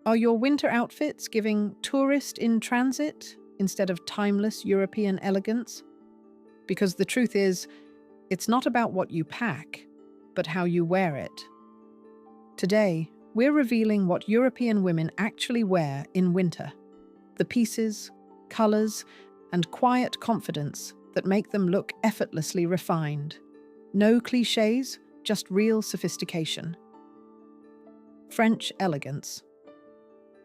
Are your winter outfits giving tourist in transit instead of timeless European elegance? Because the truth is, it's not about what you pack, but how you wear it. Today, we're revealing what European women actually wear in winter. The pieces, colors, and quiet confidence that make them look effortlessly refined. No cliches, just real sophistication. French elegance.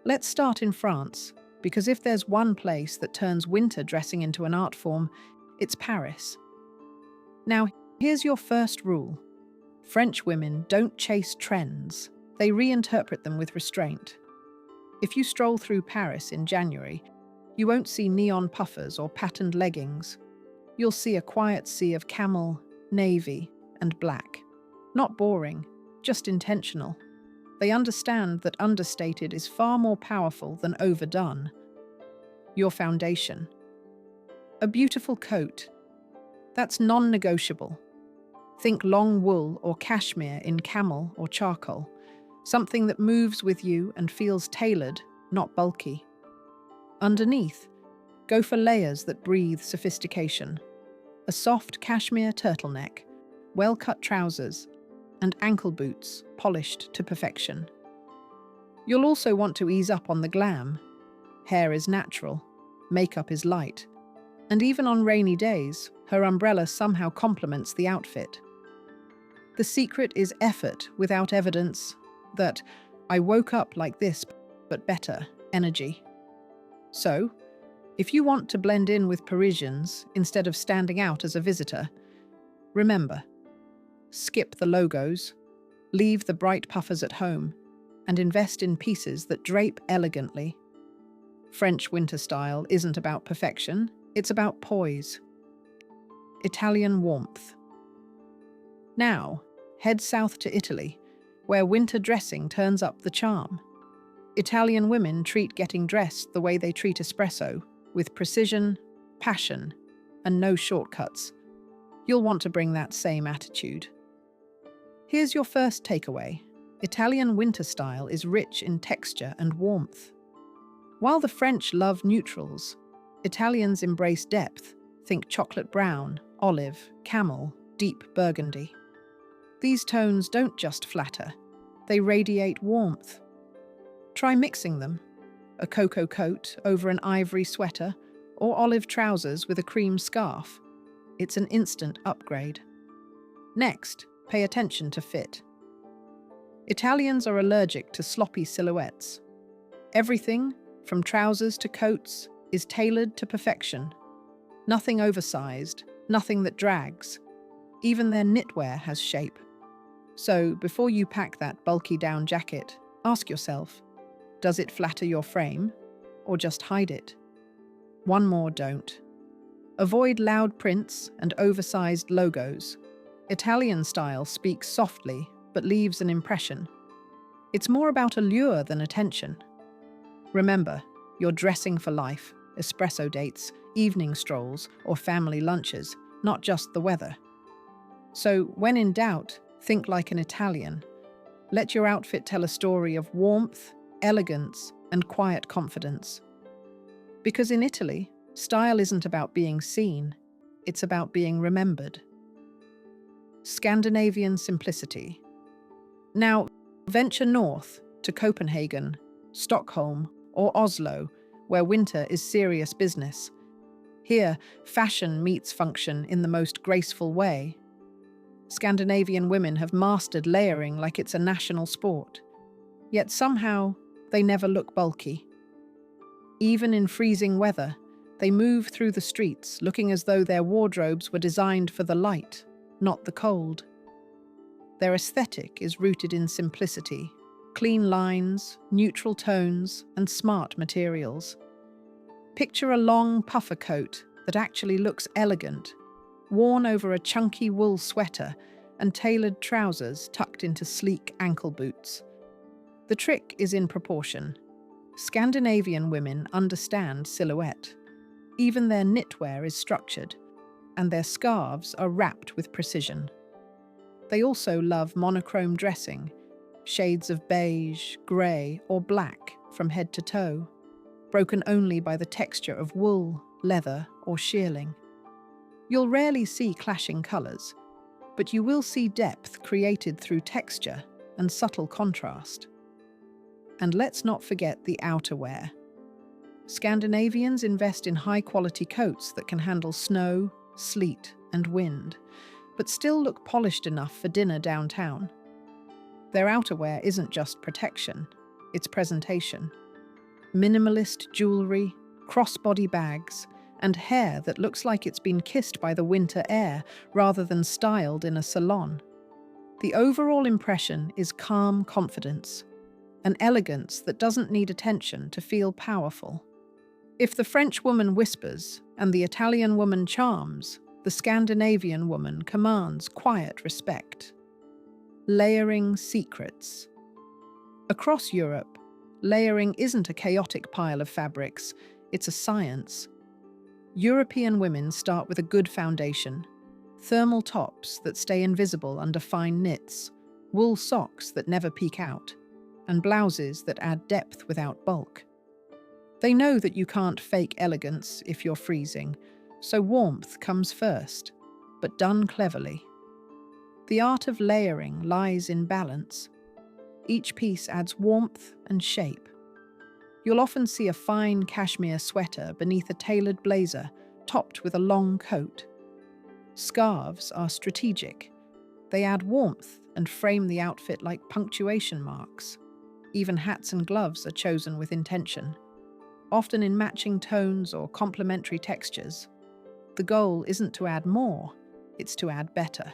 Let's start in France, because if there's one place that turns winter dressing into an art form, it's Paris. Now, here's your first rule. French women don't chase trends, they reinterpret them with restraint. If you stroll through Paris in January, you won't see neon puffers or patterned leggings. You'll see a quiet sea of camel, navy, and black. Not boring, just intentional. They understand that understated is far more powerful than overdone. Your foundation. A beautiful coat. That's non-negotiable. Think long wool or cashmere in camel or charcoal. Something that moves with you and feels tailored, not bulky. Underneath, go for layers that breathe sophistication. A soft cashmere turtleneck, well-cut trousers, and ankle boots polished to perfection. You'll also want to ease up on the glam. Hair is natural, makeup is light, and even on rainy days, her umbrella somehow complements the outfit. The secret is effort without evidence, that "I woke up like this, but better" energy. So, if you want to blend in with Parisians instead of standing out as a visitor, remember, skip the logos, leave the bright puffers at home, and invest in pieces that drape elegantly. French winter style isn't about perfection, it's about poise. Italian warmth. Now, head south to Italy, where winter dressing turns up the charm. Italian women treat getting dressed the way they treat espresso, with precision, passion, and no shortcuts. You'll want to bring that same attitude. Here's your first takeaway. Italian winter style is rich in texture and warmth. While the French love neutrals, Italians embrace depth. Think chocolate brown, olive, camel, deep burgundy. These tones don't just flatter, they radiate warmth. Try mixing them. A cocoa coat over an ivory sweater, or olive trousers with a cream scarf. It's an instant upgrade. Next, pay attention to fit. Italians are allergic to sloppy silhouettes. Everything, from trousers to coats, is tailored to perfection. Nothing oversized, nothing that drags. Even their knitwear has shape. So, before you pack that bulky down jacket, ask yourself, does it flatter your frame, or just hide it? One more don't. Avoid loud prints and oversized logos. Italian style speaks softly, but leaves an impression. It's more about allure than attention. Remember, you're dressing for life, espresso dates, evening strolls, or family lunches, not just the weather. So, when in doubt, think like an Italian. Let your outfit tell a story of warmth, elegance, and quiet confidence. Because in Italy, style isn't about being seen, it's about being remembered. Scandinavian simplicity. Now, venture north to Copenhagen, Stockholm, or Oslo, where winter is serious business. Here, fashion meets function in the most graceful way. Scandinavian women have mastered layering like it's a national sport. Yet somehow, they never look bulky. Even in freezing weather, they move through the streets looking as though their wardrobes were designed for the light, not the cold. Their aesthetic is rooted in simplicity, clean lines, neutral tones, and smart materials. Picture a long puffer coat that actually looks elegant, worn over a chunky wool sweater and tailored trousers tucked into sleek ankle boots. The trick is in proportion. Scandinavian women understand silhouette. Even their knitwear is structured, and their scarves are wrapped with precision. They also love monochrome dressing, shades of beige, grey, or black from head to toe, broken only by the texture of wool, leather, or shearling. You'll rarely see clashing colours, but you will see depth created through texture and subtle contrast. And let's not forget the outerwear. Scandinavians invest in high-quality coats that can handle snow, sleet, and wind, but still look polished enough for dinner downtown. Their outerwear isn't just protection, it's presentation. Minimalist jewelry, crossbody bags, and hair that looks like it's been kissed by the winter air rather than styled in a salon. The overall impression is calm confidence, an elegance that doesn't need attention to feel powerful. If the French woman whispers and the Italian woman charms, the Scandinavian woman commands quiet respect. Layering secrets. Across Europe, layering isn't a chaotic pile of fabrics, it's a science. European women start with a good foundation: thermal tops that stay invisible under fine knits, wool socks that never peek out, and blouses that add depth without bulk. They know that you can't fake elegance if you're freezing, so warmth comes first, but done cleverly. The art of layering lies in balance. Each piece adds warmth and shape. You'll often see a fine cashmere sweater beneath a tailored blazer, topped with a long coat. Scarves are strategic. They add warmth and frame the outfit like punctuation marks. Even hats and gloves are chosen with intention, often in matching tones or complementary textures. The goal isn't to add more, it's to add better.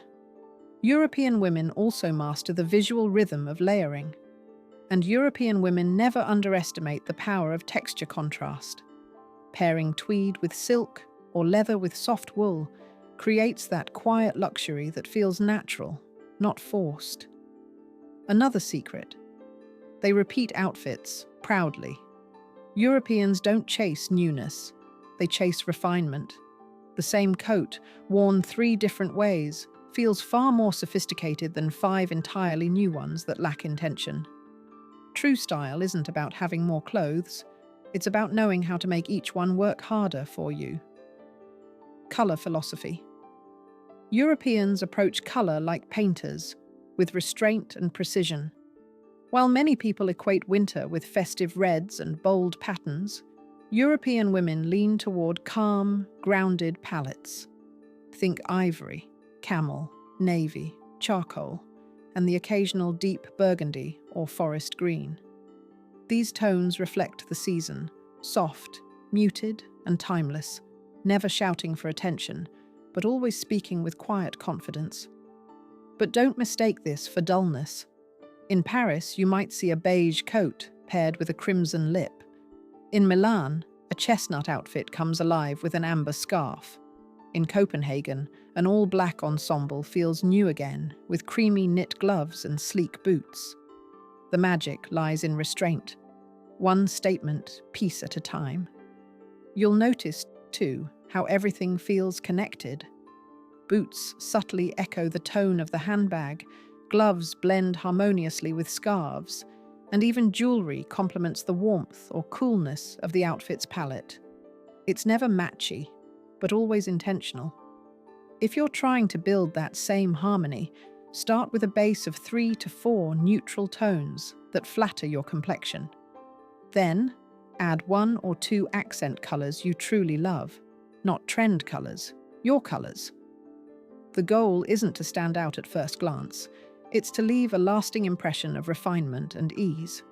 European women also master the visual rhythm of layering. And European women never underestimate the power of texture contrast. Pairing tweed with silk or leather with soft wool creates that quiet luxury that feels natural, not forced. Another secret: they repeat outfits proudly. Europeans don't chase newness, they chase refinement. The same coat, worn 3 different ways, feels far more sophisticated than 5 entirely new ones that lack intention. True style isn't about having more clothes, it's about knowing how to make each one work harder for you. Colour philosophy. Europeans approach colour like painters, with restraint and precision. While many people equate winter with festive reds and bold patterns, European women lean toward calm, grounded palettes. Think ivory, camel, navy, charcoal, and the occasional deep burgundy or forest green. These tones reflect the season, soft, muted, and timeless, never shouting for attention, but always speaking with quiet confidence. But don't mistake this for dullness. In Paris, you might see a beige coat paired with a crimson lip. In Milan, a chestnut outfit comes alive with an amber scarf. In Copenhagen, an all-black ensemble feels new again, with creamy knit gloves and sleek boots. The magic lies in restraint, one statement, piece at a time. You'll notice, too, how everything feels connected. Boots subtly echo the tone of the handbag, gloves blend harmoniously with scarves, and even jewelry complements the warmth or coolness of the outfit's palette. It's never matchy, but always intentional. If you're trying to build that same harmony, start with a base of 3 to 4 neutral tones that flatter your complexion. Then, add 1 or 2 accent colors you truly love, not trend colors, your colors. The goal isn't to stand out at first glance, it's to leave a lasting impression of refinement and ease.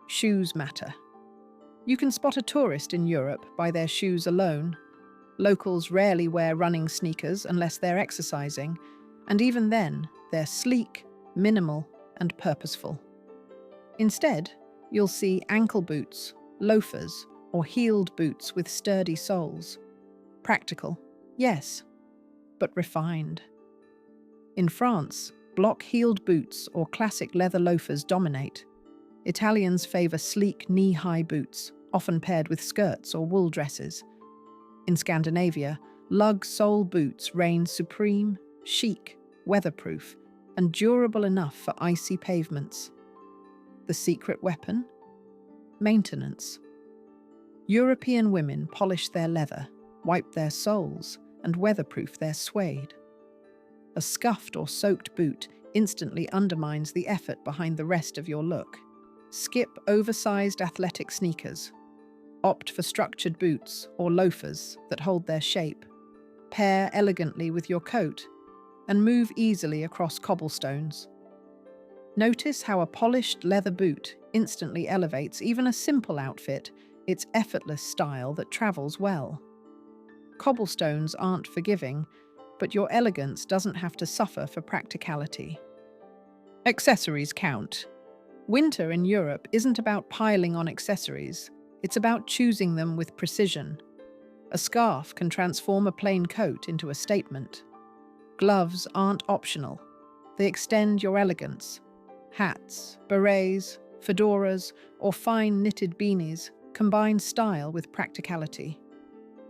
Shoes matter. You can spot a tourist in Europe by their shoes alone. Locals rarely wear running sneakers unless they're exercising, and even then, they're sleek, minimal, and purposeful. Instead, you'll see ankle boots, loafers, or heeled boots with sturdy soles. Practical, yes, but refined. In France, block-heeled boots or classic leather loafers dominate. Italians favor sleek knee-high boots, often paired with skirts or wool dresses. In Scandinavia, lug sole boots reign supreme, chic, weatherproof, and durable enough for icy pavements. The secret weapon? maintenance. European women polish their leather, wipe their soles, and weatherproof their suede. A scuffed or soaked boot instantly undermines the effort behind the rest of your look. Skip oversized athletic sneakers. Opt for structured boots or loafers that hold their shape. Pair elegantly with your coat and move easily across cobblestones. Notice how a polished leather boot instantly elevates even a simple outfit, its effortless style that travels well. Cobblestones aren't forgiving, but your elegance doesn't have to suffer for practicality. Accessories count. Winter in Europe isn't about piling on accessories, it's about choosing them with precision. A scarf can transform a plain coat into a statement. Gloves aren't optional, they extend your elegance. Hats, berets, fedoras, or fine knitted beanies combine style with practicality.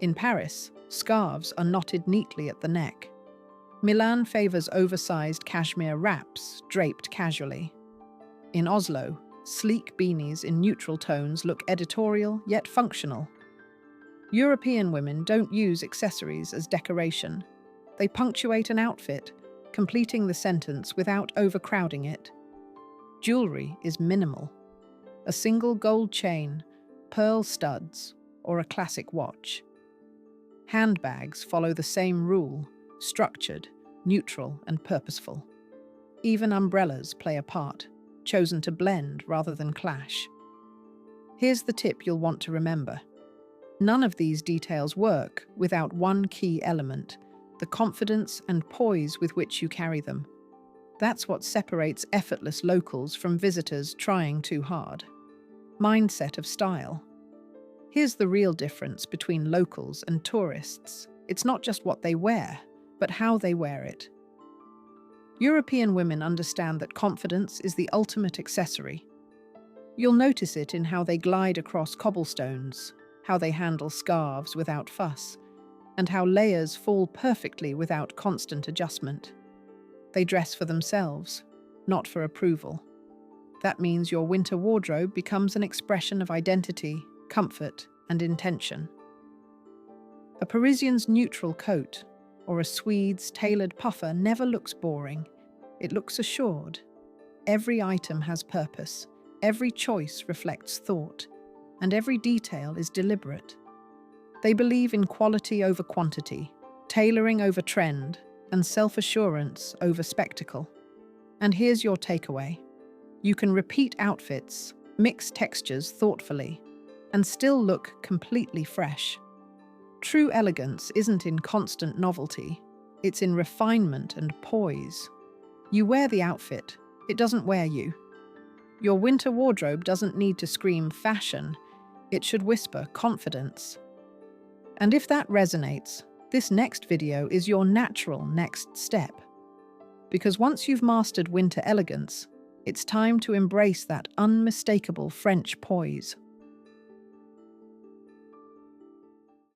In Paris, scarves are knotted neatly at the neck. Milan favors oversized cashmere wraps draped casually. In Oslo, sleek beanies in neutral tones look editorial yet functional. European women don't use accessories as decoration. They punctuate an outfit, completing the sentence without overcrowding it. Jewelry is minimal. A single gold chain, pearl studs, or a classic watch. Handbags follow the same rule, structured, neutral, and purposeful. Even umbrellas play a part, chosen to blend rather than clash. Here's the tip you'll want to remember. None of these details work without one key element, the confidence and poise with which you carry them. That's what separates effortless locals from visitors trying too hard. Mindset of style. Here's the real difference between locals and tourists. It's not just what they wear, but how they wear it. European women understand that confidence is the ultimate accessory. You'll notice it in how they glide across cobblestones, how they handle scarves without fuss, and how layers fall perfectly without constant adjustment. They dress for themselves, not for approval. That means your winter wardrobe becomes an expression of identity, comfort, and intention. A Parisian's neutral coat or a Swede's tailored puffer never looks boring. It looks assured. Every item has purpose, every choice reflects thought, and every detail is deliberate. They believe in quality over quantity, tailoring over trend, and self-assurance over spectacle. And here's your takeaway. You can repeat outfits, mix textures thoughtfully, and still look completely fresh. True elegance isn't in constant novelty, it's in refinement and poise. You wear the outfit, it doesn't wear you. Your winter wardrobe doesn't need to scream fashion, it should whisper confidence. And if that resonates, this next video is your natural next step. Because once you've mastered winter elegance, it's time to embrace that unmistakable French poise.